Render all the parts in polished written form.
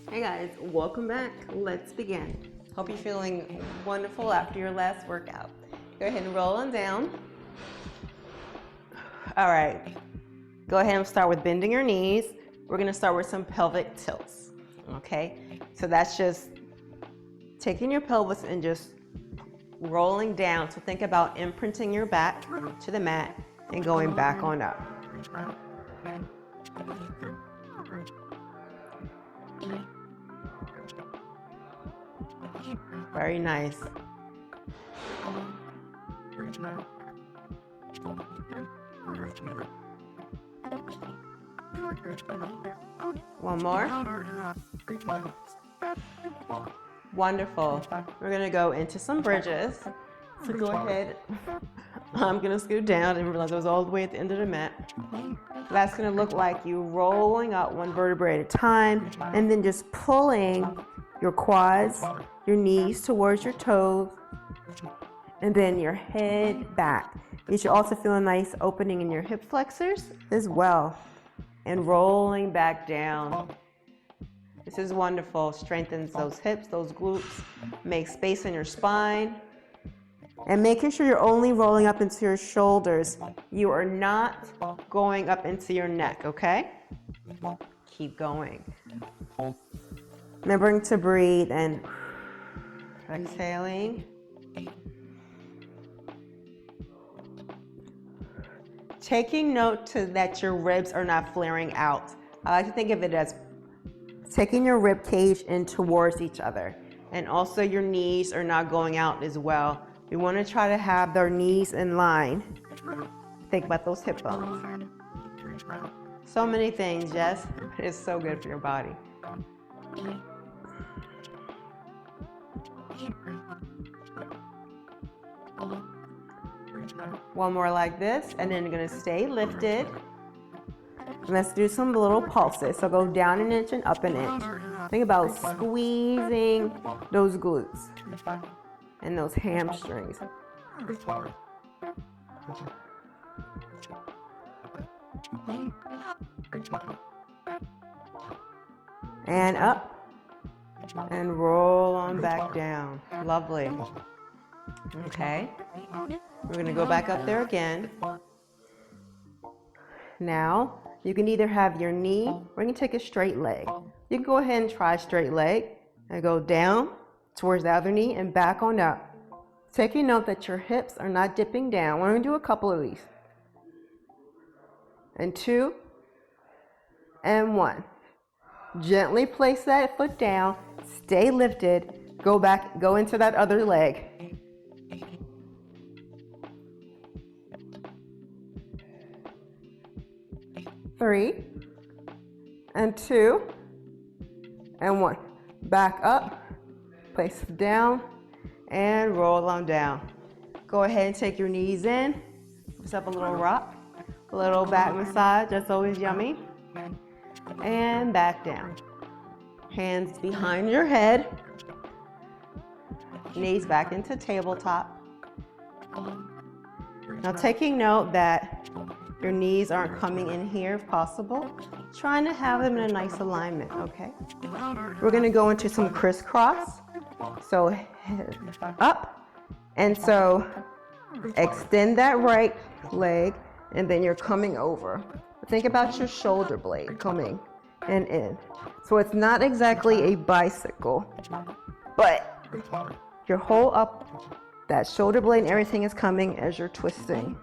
Hey guys, welcome back. Let's begin. Hope you're feeling wonderful after your last workout. Go ahead and roll on down. All right, go ahead and start with bending your knees. We're gonna start with some pelvic tilts, okay? So that's just taking your pelvis and just rolling down. So think about imprinting your back to the mat and going back on up. Very nice. One more. Wonderful. We're gonna go into some bridges. So go ahead. I'm gonna scoot down and realize I was all the way at the end of the mat. That's gonna look like you rolling out one vertebrae at a time and then just pulling your quads, your knees towards your toes, and then your head back. You should also feel a nice opening in your hip flexors as well. And rolling back down. This is wonderful. Strengthens those hips, those glutes, makes space in your spine. And making sure you're only rolling up into your shoulders. You are not going up into your neck, okay? Keep going. Remembering to breathe and exhaling. Taking note that your ribs are not flaring out. I like to think of it as taking your rib cage in towards each other. And also your knees are not going out as well. We want to try to have their knees in line. Think about those hip bones. So many things, yes. It's so good for your body. One more like this, and then you're going to stay lifted. Let's do some little pulses. So go down an inch and up an inch. Think about squeezing those glutes and those hamstrings. And up. And roll on back down. Lovely. Okay. We're going to go back up there again. Now, you can either have your knee or you can take a straight leg. You can go ahead and try a straight leg and go down towards the other knee and back on up. Taking note that your hips are not dipping down. We're going to do a couple of these. And 2 and 1. Gently place that foot down. Stay lifted. Go back, go into that other leg. 3 and 2 and 1. Back up, place it down, and roll on down. Go ahead and take your knees in. Just up a little rock, a little back massage. That's always yummy. And back down. Hands behind your head. Knees back into tabletop. Now taking note that your knees aren't coming in here if possible. Trying to have them in a nice alignment, okay? We're gonna go into some crisscross. So up, and so extend that right leg, and then you're coming over. Think about your shoulder blade coming and in. So it's not exactly a bicycle, but your whole up, that shoulder blade and everything is coming as you're twisting.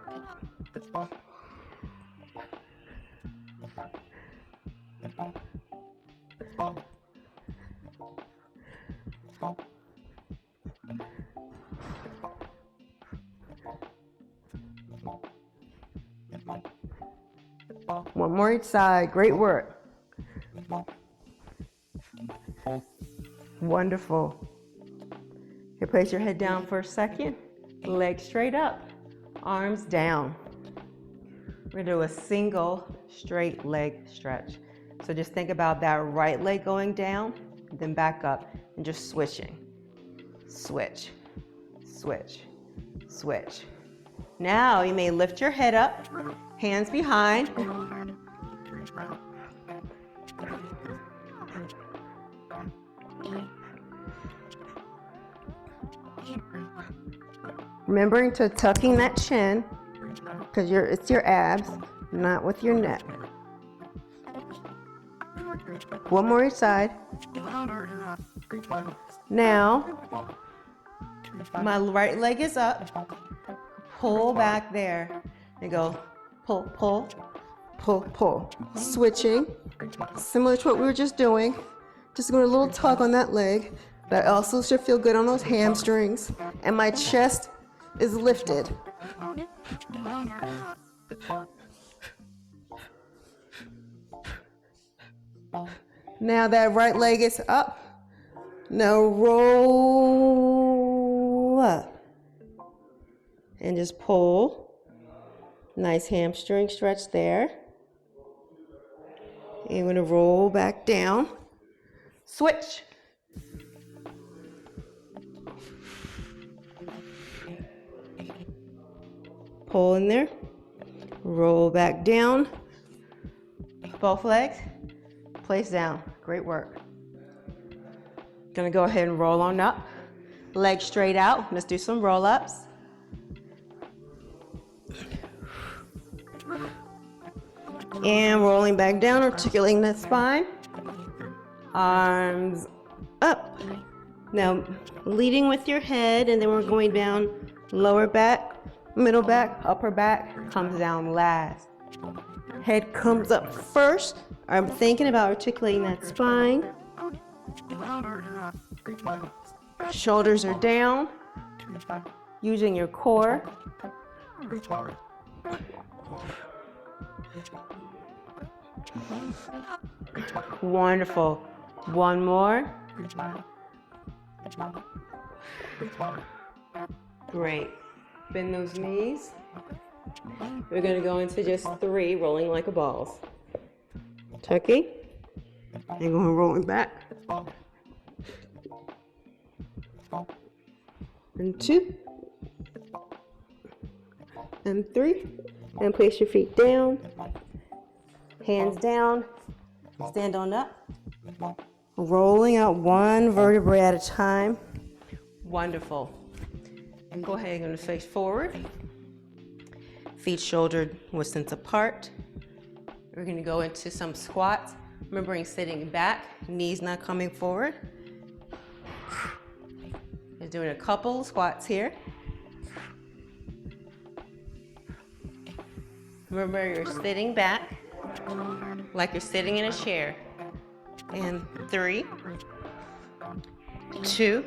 One more each side. Great work. Wonderful. Okay, place your head down for a second. Legs straight up. Arms down. We're going to do a single straight leg stretch. So just think about that right leg going down, then back up, and just switching. Switch, switch, switch. Now you may lift your head up, hands behind. Remembering to tucking that chin, because it's your abs, not with your neck. One more each side. Now, my right leg is up. Pull back there. And go pull, pull, pull, pull. Switching, similar to what we were just doing. Just going a little tug on that leg. But I also should feel good on those hamstrings. And my chest is lifted. Now that right leg is up. Now roll up. And just pull. Nice hamstring stretch there. And you're going to roll back down. Switch. Pull in there. Roll back down. Both legs. Place down. Great work. Gonna go ahead and roll on up. Legs straight out. Let's do some roll-ups. And rolling back down, articulating that spine. Arms up. Now, leading with your head, and then we're going down lower back, middle back, upper back, comes down last. Head comes up first. I'm thinking about articulating that spine. Shoulders are down. Using your core. Wonderful. One more. Great. Bend those knees. We're going to go into just 3, rolling like a balls. Tucking. And going rolling back. And 2. And 3. And place your feet down. Hands down. Stand on up. Rolling out one vertebrae at a time. Wonderful. And go ahead and face forward. Feet shoulder distance apart. We're going to go into some squats. Remembering sitting back, knees not coming forward. We're doing a couple squats here. Remember, you're sitting back like you're sitting in a chair. And 3, 2,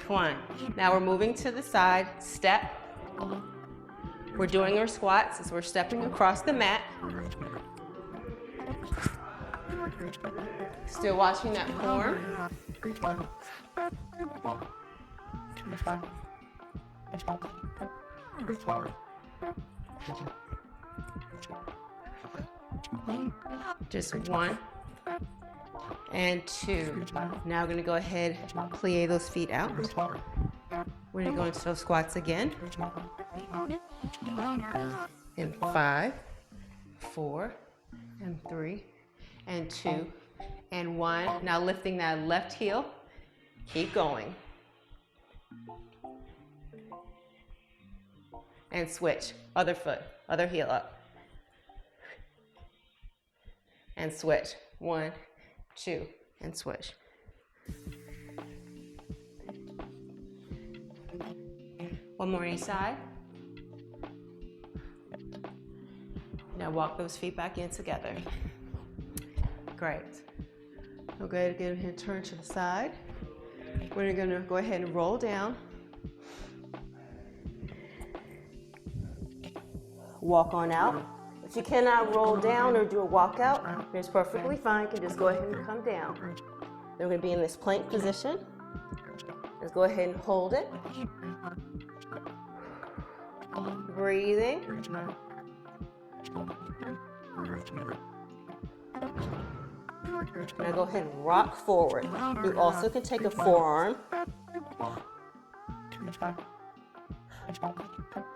1. Now we're moving to the side, step. We're doing our squats as we're stepping across the mat. Still watching that form. Just 1 and 2. Now we're going to go ahead and plie those feet out. We're going to go into those squats again. In 5, 4, and 3, and 2, and 1. Now lifting that left heel. Keep going. And switch. Other foot, other heel up. And switch. 1, 2, and switch. One more each side. Now walk those feet back in together. Great. We'll go ahead and turn to the side. We're going to go ahead and roll down. Walk on out. If you cannot roll down or do a walkout, it's perfectly fine. You can just go ahead and come down. Then we're going to be in this plank position. Let's go ahead and hold it. Breathing. Now go ahead and rock forward. You also can take a forearm.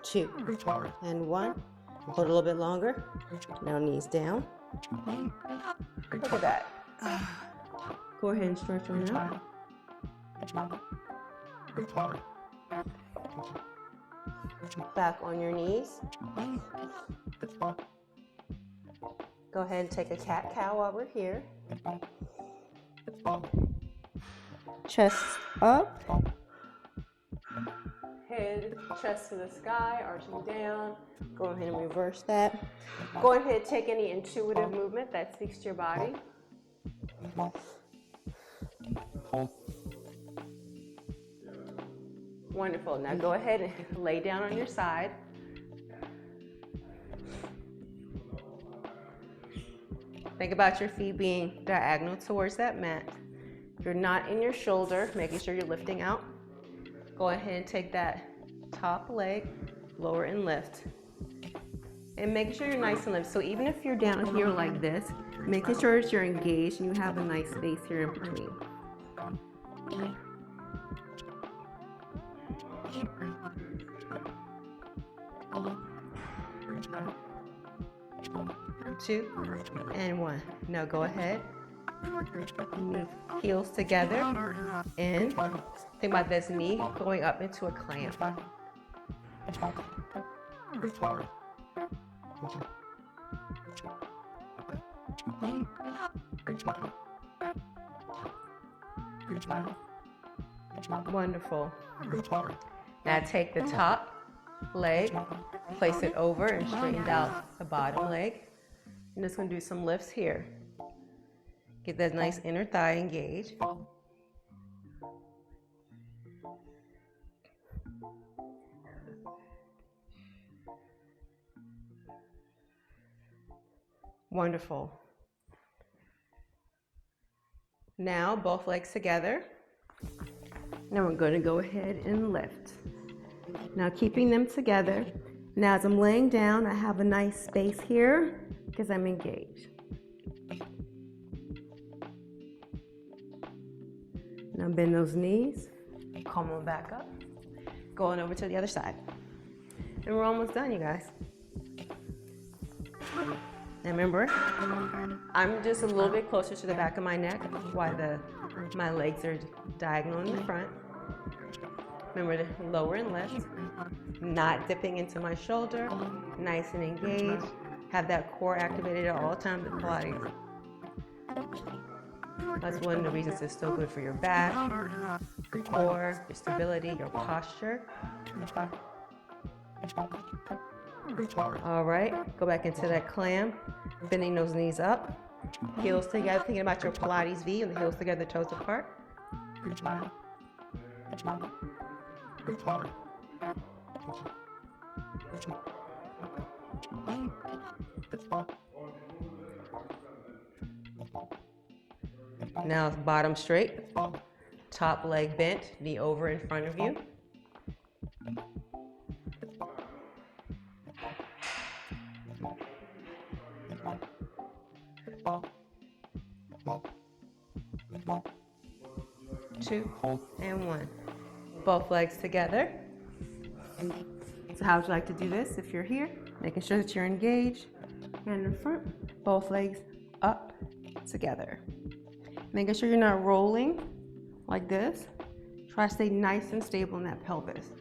2 and 1. Hold a little bit longer. Now knees down. Look at that. Go ahead and stretch on out. Back on your knees. Go ahead and take a cat-cow while we're here. Chest up. Head, chest to the sky, arching down. Go ahead and reverse that. Go ahead and take any intuitive movement that speaks to your body. Wonderful. Now go ahead and lay down on your side. Think about your feet being diagonal towards that mat. If you're not in your shoulder, making sure you're lifting out. Go ahead and take that top leg, lower and lift. And making sure you're nice and lift. So even if you're down here like this, making sure that you're engaged and you have a nice space here in between. 2, and 1. Now go ahead. Move heels together. And think about this knee going up into a clamp. Wonderful. Now take the top leg, place it over and straighten out the bottom leg. I'm just going to do some lifts here. Get that nice inner thigh engaged. Wonderful. Now both legs together. Now we're going to go ahead and lift. Now keeping them together. Now as I'm laying down, I have a nice space here because I'm engaged. Now bend those knees, come on back up, going over to the other side. And we're almost done, you guys. And remember, I'm just a little bit closer to the back of my neck while my legs are diagonal in the front. Remember to lower and lift, not dipping into my shoulder, nice and engaged. Have that core activated at all times with Pilates. That's one of the reasons it's so good for your back, your core, your stability, your posture. All right, go back into that clam, bending those knees up, heels together, thinking about your Pilates V and the heels together, toes apart. Now bottom straight, top leg bent, knee over in front of you. Two and one. Both legs together. So how would you like to do this? If you're here, making sure that you're engaged, hand in front, both legs up together. Making sure you're not rolling like this. Try to stay nice and stable in that pelvis.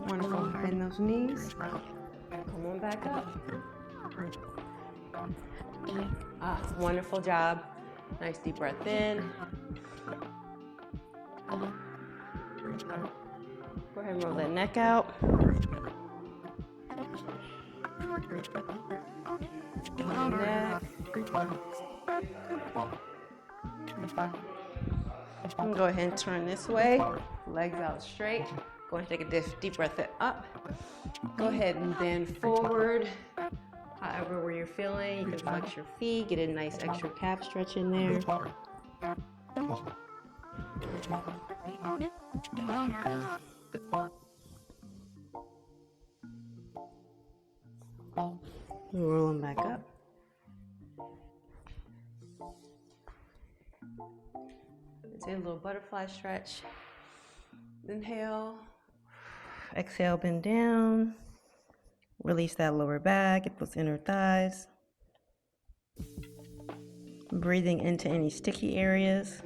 Wonderful. Bend those knees. Come on back up. Wonderful job. Nice deep breath in. Go ahead and roll that neck out. Neck. And go ahead and turn this way. Legs out straight. Go ahead and take a deep breath up. Go ahead and bend forward. However, where you're feeling, you can flex your feet, get a nice extra calf stretch in there. Rolling back up. Let's do a little butterfly stretch. Inhale. Exhale, bend down. Release that lower back, get those inner thighs. Breathing into any sticky areas.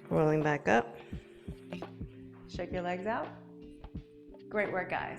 Rolling back up. Shake your legs out. Great work, guys.